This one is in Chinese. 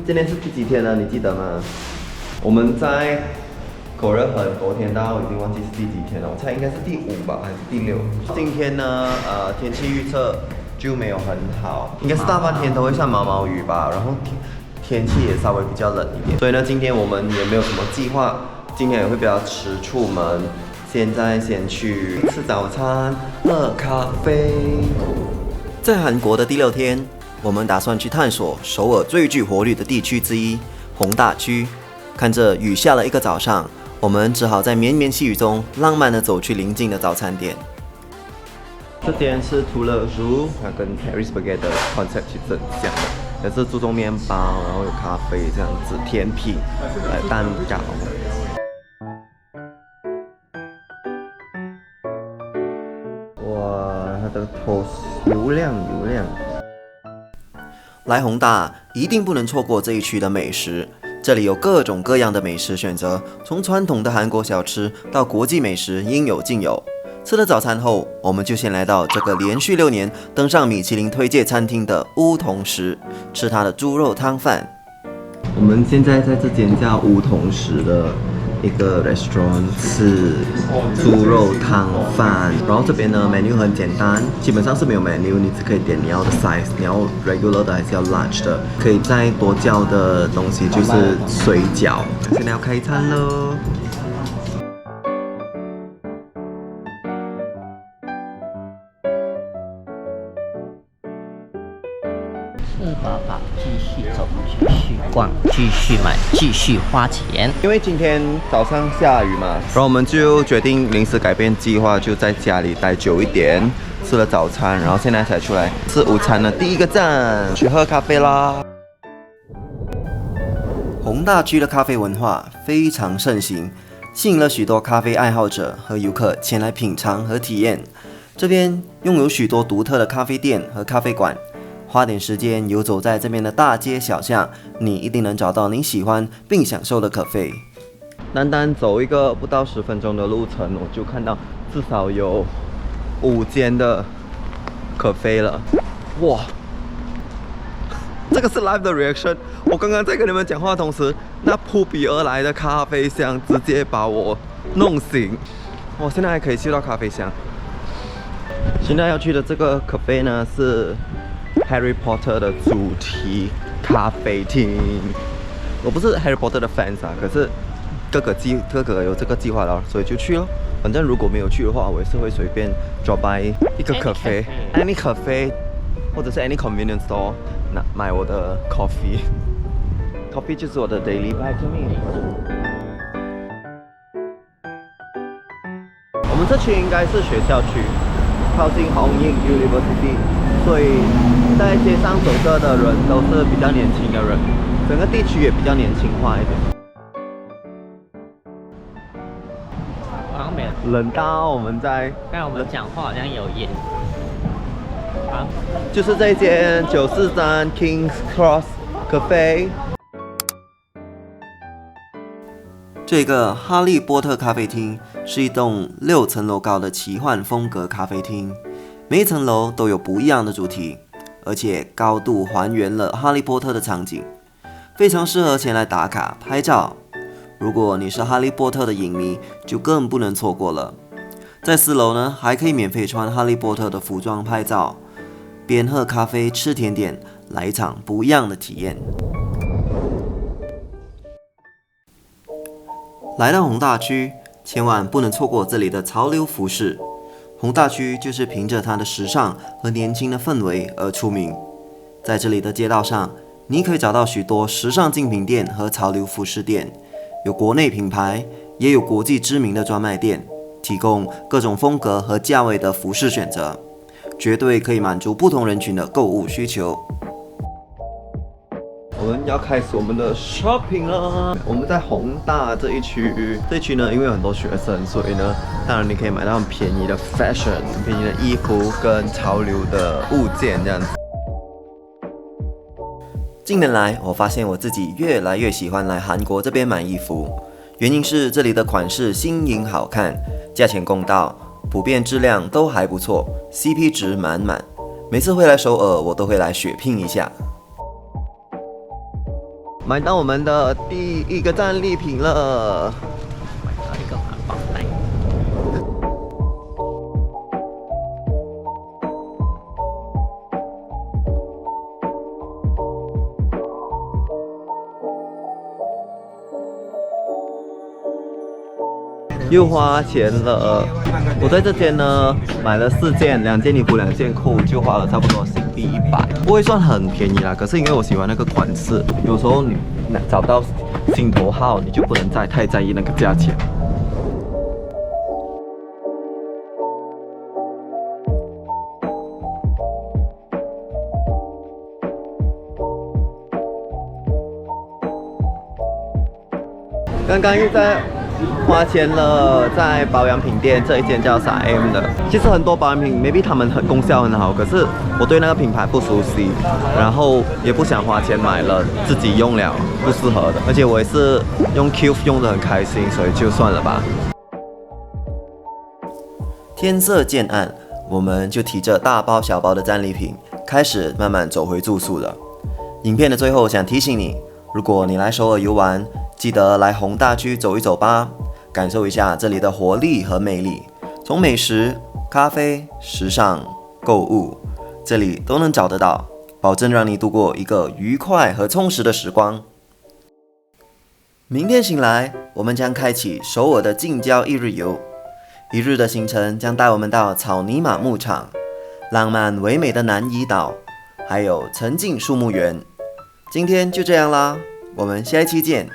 今天是第几天了？你记得吗？我们在狗热很多天，但我已经忘记是第几天了。我猜应该是第5吧，还是第6？今天呢，天气预测就没有很好，应该是大半天都会下毛毛雨吧。然后天气也稍微比较冷一点，所以呢，今天我们也没有什么计划，今天也会比较迟出门。现在先去吃早餐，喝咖啡。在韩国的第6天，我们打算去探索首尔最具活力的地区之一——弘大区。看着雨下了一个早上，我们只好在绵绵细雨中浪漫地走去邻近的早餐店。这边是除了如它跟 Paris Baguette 的 concept 其实很像的，也是注重面包，然后有咖啡这样子，甜品，蛋糕。哇，它的 toast 油亮。来弘大一定不能错过这一区的美食。这里有各种各样的美食选择，从传统的韩国小吃到国际美食，应有尽有。吃了早餐后，我们就先来到这个连续6年登上米其林推荐餐厅的乌桐食，吃它的猪肉汤饭。我们现在在这间叫乌桐食的一个 restaurant 吃猪肉汤饭，然后这边呢 menu 很简单，基本上是没有 menu， 你只可以点你要的 size， 你要 regular 的还是要 large 的，可以再多叫的东西就是水饺。现在要开餐喽。吃饱饱，继续走，继续逛，继续买，继续花钱。因为今天早上下雨嘛，然后我们就决定临时改变计划，就在家里待久一点，吃了早餐，然后现在才出来吃午餐的第一个站，去喝咖啡啦。弘大区的咖啡文化非常盛行，吸引了许多咖啡爱好者和游客前来品尝和体验。这边拥有许多独特的咖啡店和咖啡馆。花点时间游走在这边的大街小巷，你一定能找到你喜欢并享受的咖啡。单走一个不到10分钟的路程，我就看到至少有5间的咖啡了。哇，这个是 live 的 reaction。我刚刚在跟你们讲话的同时，那扑鼻而来的咖啡香直接把我弄醒。我现在还可以嗅到咖啡香。现在要去的这个咖啡呢是Harry Potter 的主题咖啡厅。我不是 Harry Potter 的 fans 啊，可是哥哥有这个计划了，所以就去咯。反正如果没有去的话，我也是会随便 drop by 一个咖啡 ，any 咖啡，或者是 any convenience store， 买我的 coffee。coffee 就是我的 daily vitamin。我们这区应该是学校区，靠近弘毅 University， 所以在街上走着的人都是比较年轻的人，整个地区也比较年轻化一点。好像没有，冷到我们在刚才我们讲话好像有演。啊，就是这间943 Kings Cross Cafe。这个哈利波特咖啡厅是一栋6层楼高的奇幻风格咖啡厅，每一层楼都有不一样的主题，而且高度还原了哈利波特的场景，非常适合前来打卡拍照。如果你是哈利波特的影迷，就更不能错过了。在4楼呢，还可以免费穿哈利波特的服装拍照，边喝咖啡吃甜点，来一场不一样的体验。来到弘大区，千万不能错过这里的潮流服饰。弘大区就是凭着它的时尚和年轻的氛围而出名。在这里的街道上，你可以找到许多时尚精品店和潮流服饰店，有国内品牌，也有国际知名的专卖店，提供各种风格和价位的服饰选择，绝对可以满足不同人群的购物需求。我们要开始我们的 shopping 了。我们在弘大这一区，这一区呢，因为有很多学生，所以呢，当然你可以买到很便宜的 fashion、很便宜的衣服跟潮流的物件这样子。近年来，我发现我自己越来越喜欢来韩国这边买衣服，原因是这里的款式新颖好看，价钱公道，普遍质量都还不错 ，CP 值满满。每次回来首尔，我都会来血拼一下。买到我们的第一个战利品了。买到一个环保袋。又花钱了。我在这间呢买了4件，2件衣服2件裤，就花了差不多新币100，不会算很便宜啦。可是因为我喜欢那个款式，有时候你找不到心头好，你就不能太在意那个价钱。刚刚又在花钱了，在保养品店这一间叫3M 的。其实很多保养品 ，maybe 他们功效很好，可是我对那个品牌不熟悉，然后也不想花钱买了，自己用了不适合的。而且我也是用 Q 用得很开心，所以就算了吧。天色渐暗，我们就提着大包小包的战利品，开始慢慢走回住宿了。影片的最后想提醒你，如果你来首尔游玩，记得来弘大区走一走吧，感受一下这里的活力和魅力。从美食、咖啡、时尚、购物，这里都能找得到，保证让你度过一个愉快和充实的时光。明天醒来，我们将开启首尔的近郊1日游。1日的行程将带我们到草泥马牧场、浪漫唯美的南怡岛，还有沉浸树木园。今天就这样啦，我们下一期见。